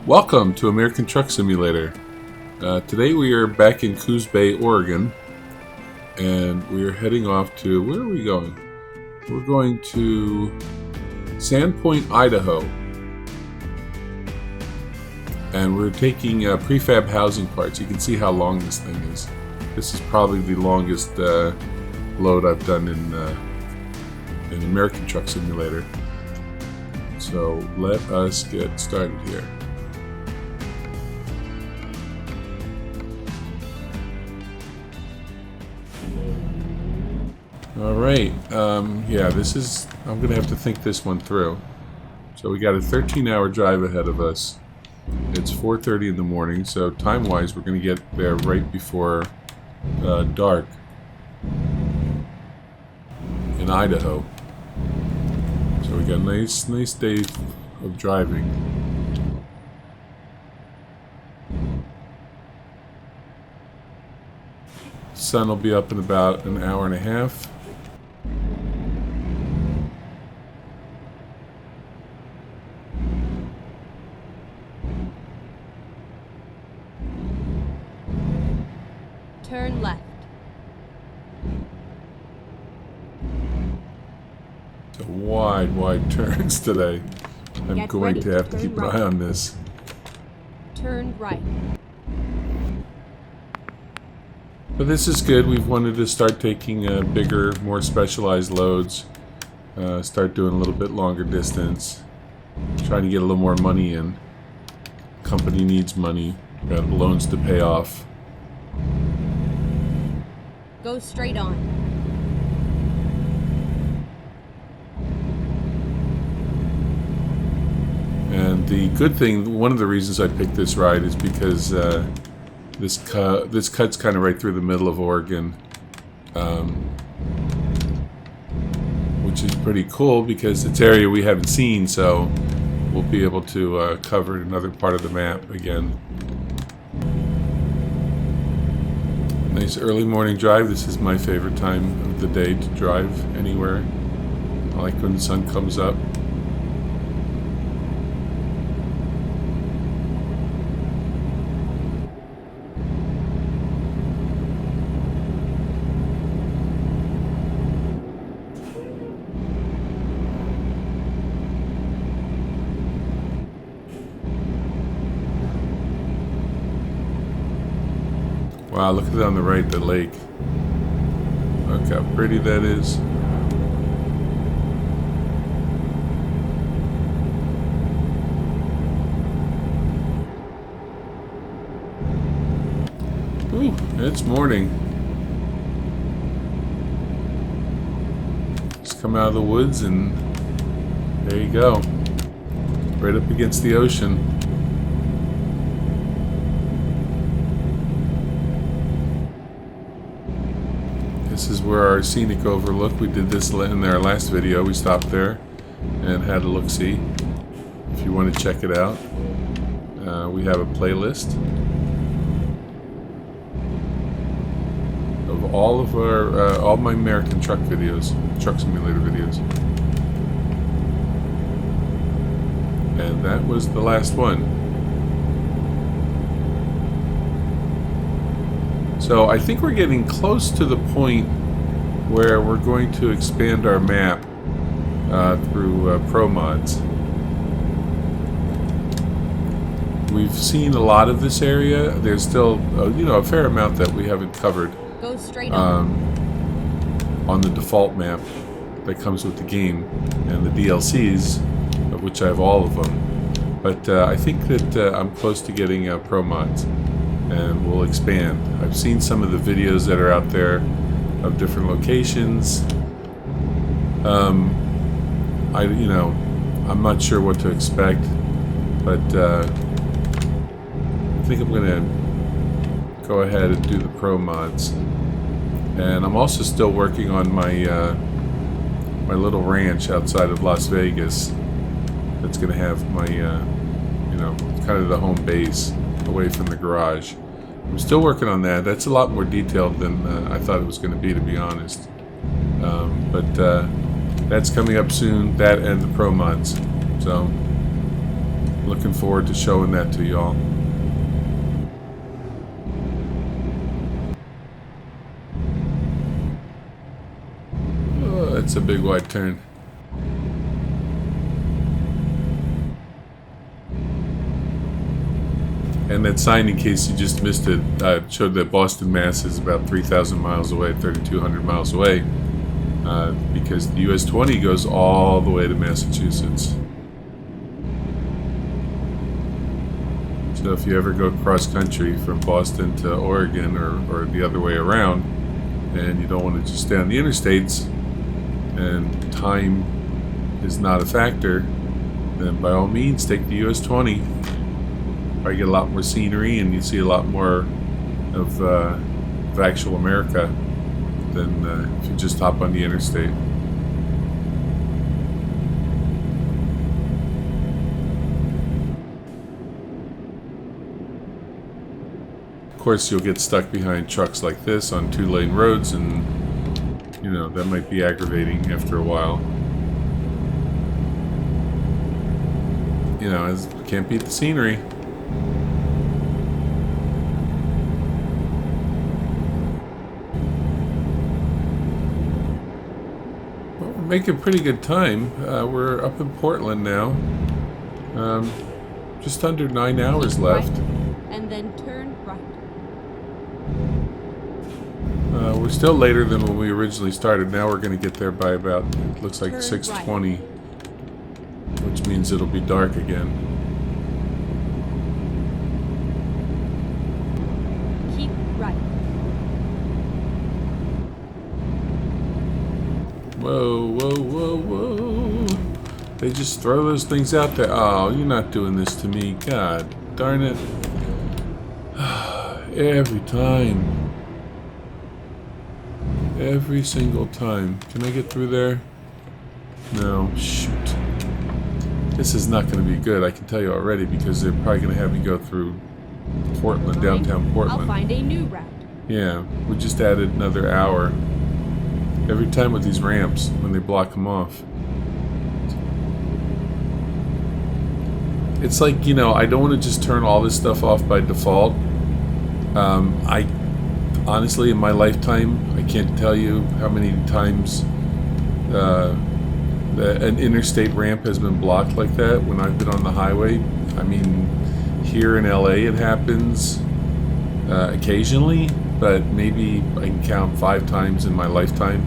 Welcome to American Truck Simulator. Today we are back in Coos Bay, Oregon, and we are heading off to, where are we going? We're going to Sandpoint, Idaho, and we're taking prefab housing parts. You can see how long this thing is. This is probably the longest load I've done in American Truck Simulator. So let us get started here. Alright, yeah, I'm going to have to think this one through. So we got a 13-hour drive ahead of us. It's 4:30 in the morning, so time-wise we're going to get there right before dark in Idaho. So we got a nice day of driving. Sun will be up in about an hour and a half. Turn left. So wide turns today. I'm going to have to keep an eye on this. Turn right. But this is good. We've wanted to start taking bigger, more specialized loads. Start doing a little bit longer distance. Trying to get a little more money in. Company needs money. Got loans to pay off. Go straight on. And the good thing, one of the reasons I picked this ride is because this cuts kind of right through the middle of Oregon, which is pretty cool because it's an area we haven't seen, so we'll be able to cover another part of the map again. Nice early morning drive. This is my favorite time of the day to drive anywhere. I like when the sun comes up. Wow, look at that on the right, the lake. Look how pretty that is. Ooh, it's morning. Just come out of the woods and there you go. Right up against the ocean. This is where our scenic overlook. We did this in our last video. We stopped there and had a look-see. If you want to check it out, we have a playlist of all my American truck videos, truck simulator videos. And that was the last one. So I think we're getting close to the point where we're going to expand our map through Pro Mods. We've seen a lot of this area. There's still, a fair amount that we haven't covered. Go straight on the default map that comes with the game and the DLCs, of which I have all of them. But I think that I'm close to getting Pro Mods. And we'll expand. I've seen some of the videos that are out there of different locations. I'm not sure what to expect, but I think I'm gonna go ahead and do the Pro Mods. And I'm also still working on my my little ranch outside of Las Vegas. That's gonna have my kind of the home base, away from the garage. I'm still working on that. That's a lot more detailed than I thought it was going to be honest. But that's coming up soon, that and the Pro Mods. So Looking forward to showing that to y'all. Oh, that's a big wide turn. And that sign, in case you just missed it, showed that Boston, Mass is about 3,000 miles away, 3,200 miles away, because the US 20 goes all the way to Massachusetts. So if you ever go cross country from Boston to Oregon or the other way around, and you don't want to just stay on the interstates, and time is not a factor, then by all means take the US 20. I get a lot more scenery, and you see a lot more of actual America than if you just hop on the interstate. Of course, you'll get stuck behind trucks like this on 2-lane roads, and you know that might be aggravating after a while. You know, can't beat the scenery. Making pretty good time. We're up in Portland now. Just under 9 hours left. Right, and then turn right. We're still later than when we originally started. Now we're going to get there by about, it looks like Turn 6:20, which means it'll be dark again. Keep right. Whoa, whoa, whoa, whoa. They just throw those things out there. Oh, you're not doing this to me. God darn it. Every time. Every single time. Can I get through there? No. Shoot. This is not going to be good, I can tell you already, because they're probably going to have me go through Portland, downtown Portland. I'll find a new route. Yeah, we just added another hour. Every time with these ramps, when they block them off. It's like, you know, I don't want to just turn all this stuff off by default. I honestly, in my lifetime, I can't tell you how many times an interstate ramp has been blocked like that when I've been on the highway. I mean, here in LA it happens occasionally, but maybe I can count 5 times in my lifetime,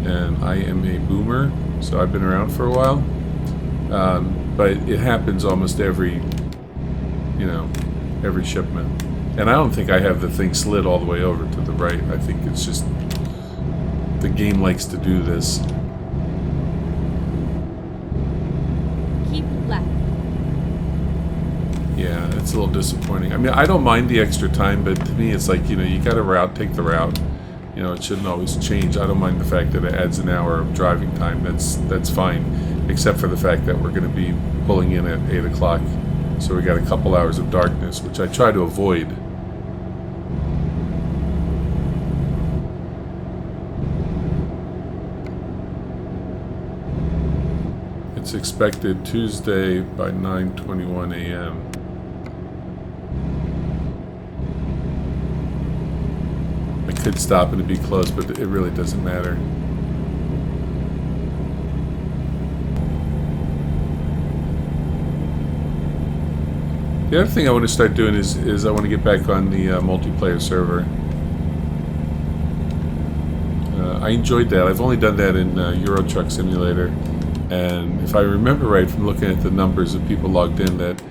and I am a boomer, so I've been around for a while. But it happens almost every shipment. And I don't think I have the thing slid all the way over to the right. I think it's just the game likes to do this. Keep left. Yeah, it's a little disappointing. I mean, I don't mind the extra time, but to me it's like, you know, you got a route, take the route. You know, it shouldn't always change. I don't mind the fact that it adds an hour of driving time. That's fine, except for the fact that we're going to be pulling in at 8 o'clock. So we got a couple hours of darkness, which I try to avoid. It's expected Tuesday by 9:21 a.m. I could stop and it'd be close, but it really doesn't matter. The other thing I want to start doing is I want to get back on the multiplayer server. I enjoyed that. I've only done that in Euro Truck Simulator. And if I remember right from looking at the numbers of people logged in, that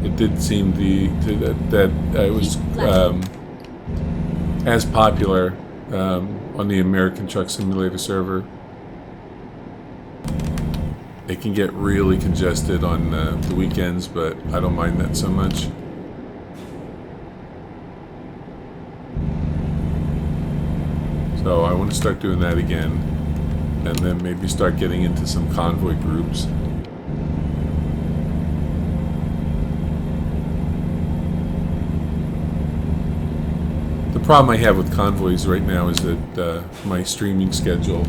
it did seem that it was as popular on the American Truck Simulator server. It can get really congested on the weekends, but I don't mind that so much. So I want to start doing that again, and then maybe start getting into some convoy groups. The problem I have with convoys right now is that my streaming schedule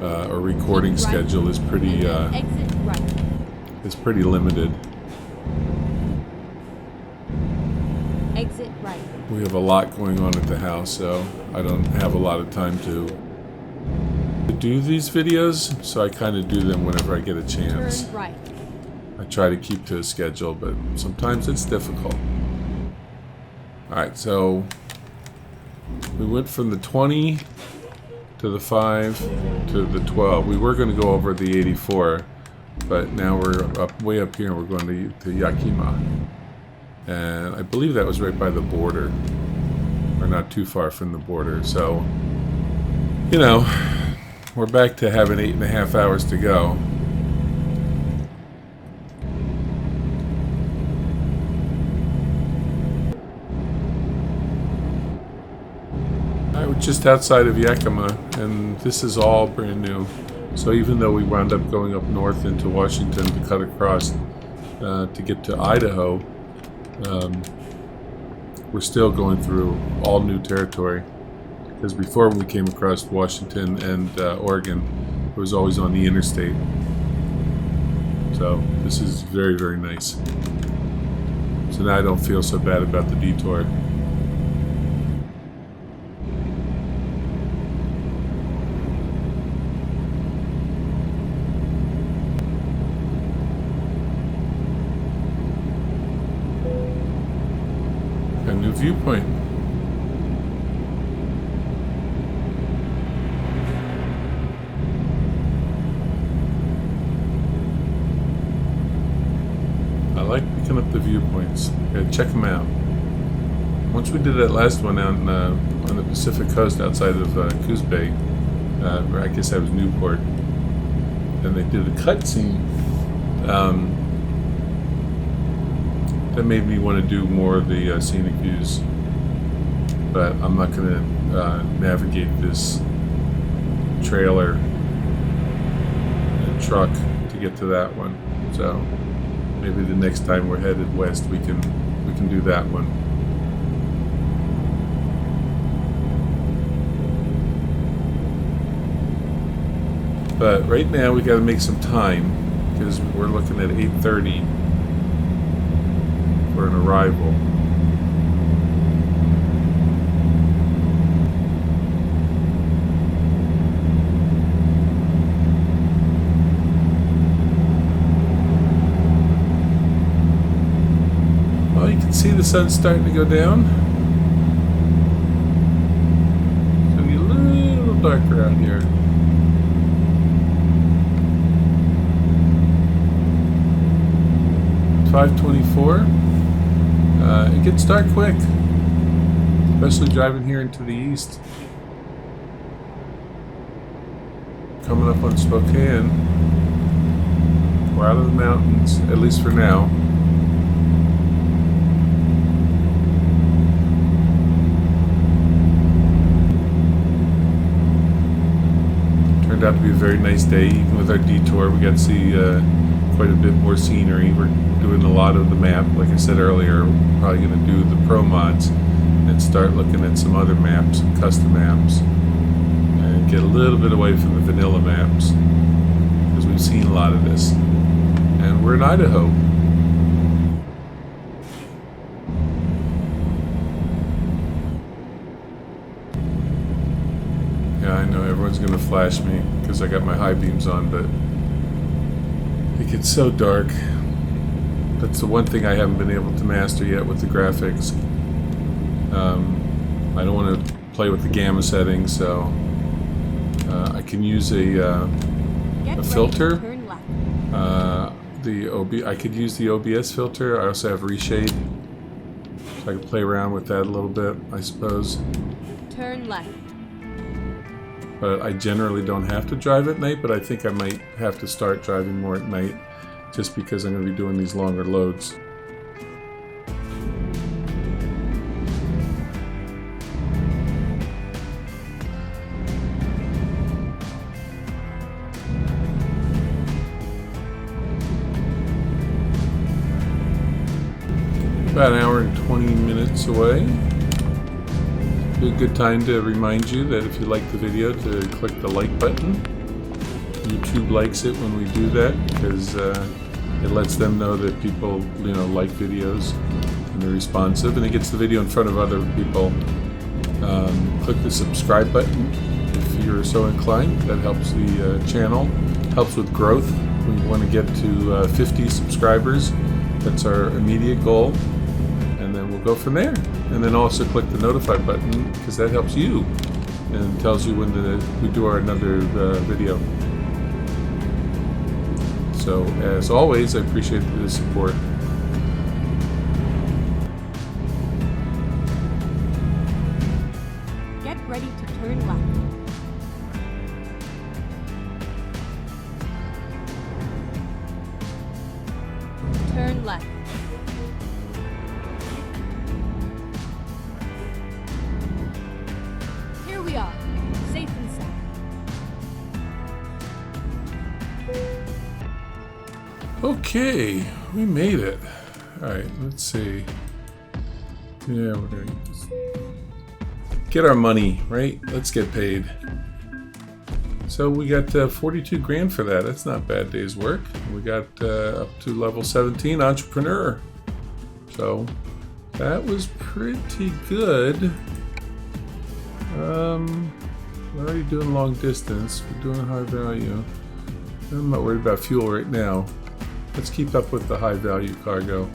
or recording schedule is pretty Exit right. pretty limited. Exit right. We have a lot going on at the house, so I don't have a lot of time to do these videos, so I kind of do them whenever I get a chance. Turn right. I try to keep to a schedule, but sometimes it's difficult. Alright, so we went from the 20 to the 5 to the 12. We were going to go over the 84, but now we're way up here and we're going to Yakima. And I believe that was right by the border, or not too far from the border. So, you know, we're back to having 8.5 hours to go. We're just outside of Yakima, and this is all brand new. So even though we wound up going up north into Washington to cut across to get to Idaho, we're still going through all new territory. Because before we came across Washington and Oregon, it was always on the interstate. So this is very, very nice. So now I don't feel so bad about the detour. A new viewpoint. I like picking up the viewpoints. Gotta check them out. Once we did that last one on the Pacific coast outside of Coos Bay, or I guess that was Newport, and they did a cutscene. That made me want to do more of the scenic views, but I'm not going to navigate this trailer and truck to get to that one. So maybe the next time we're headed west, we can do that one. But right now we got to make some time because we're looking at 8:30. For an arrival. Well, you can see the sun's starting to go down. It's going to be a little darker out here. It's 5:24. It gets dark quick, especially driving here into the east. Coming up on Spokane. We're out of the mountains, at least for now. Turned out to be a very nice day, even with our detour. We got to see quite a bit more scenery. We're doing a lot of the map. Like I said earlier, we're probably going to do the pro mods and start looking at some other maps, some custom maps, and get a little bit away from the vanilla maps because we've seen a lot of this. And we're in Idaho. Yeah, I know everyone's going to flash me because I got my high beams on, but it gets so dark. That's the one thing I haven't been able to master yet with the graphics. I don't want to play with the gamma settings, so I can use a filter. Turn left. I could use the OBS filter. I also have reshade, so I can play around with that a little bit, I suppose. Turn left. But I generally don't have to drive at night, but I think I might have to start driving more at night just because I'm going to be doing these longer loads. About an hour and 20 minutes away. Be a good time to remind you that if you like the video, to click the like button. YouTube likes it when we do that because It lets them know that people, like videos and they're responsive, and it gets the video in front of other people. Click the subscribe button if you're so inclined. That helps the channel, helps with growth. We want to get to 50 subscribers. That's our immediate goal, and then we'll go from there. And then also click the notify button, because that helps you and tells you when we do another video. So as always, I appreciate the support. Get ready to turn left. Turn left. Here we are, safe and sound. Okay, we made it. Alright, let's see. Yeah, we're gonna get our money, right? Let's get paid. So we got 42 grand for that. That's not a bad day's work. We got up to level 17 entrepreneur. So that was pretty good. We're already doing long distance. We're doing high value. I'm not worried about fuel right now. Let's keep up with the high value cargo.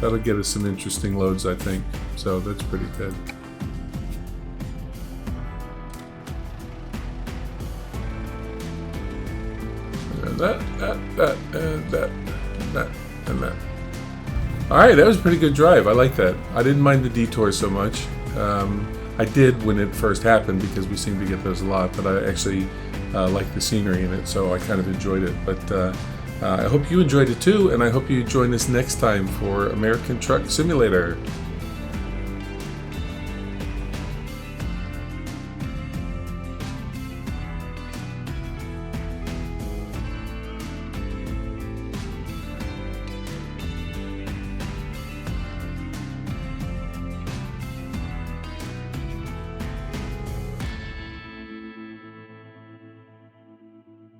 That'll get us some interesting loads, I think. So that's pretty good. That, and that. Alright, that was a pretty good drive. I like that. I didn't mind the detour so much. I did when it first happened, because we seem to get those a lot, but I actually like the scenery in it, so I kind of enjoyed it. But I hope you enjoyed it too, and I hope you join us next time for American Truck Simulator.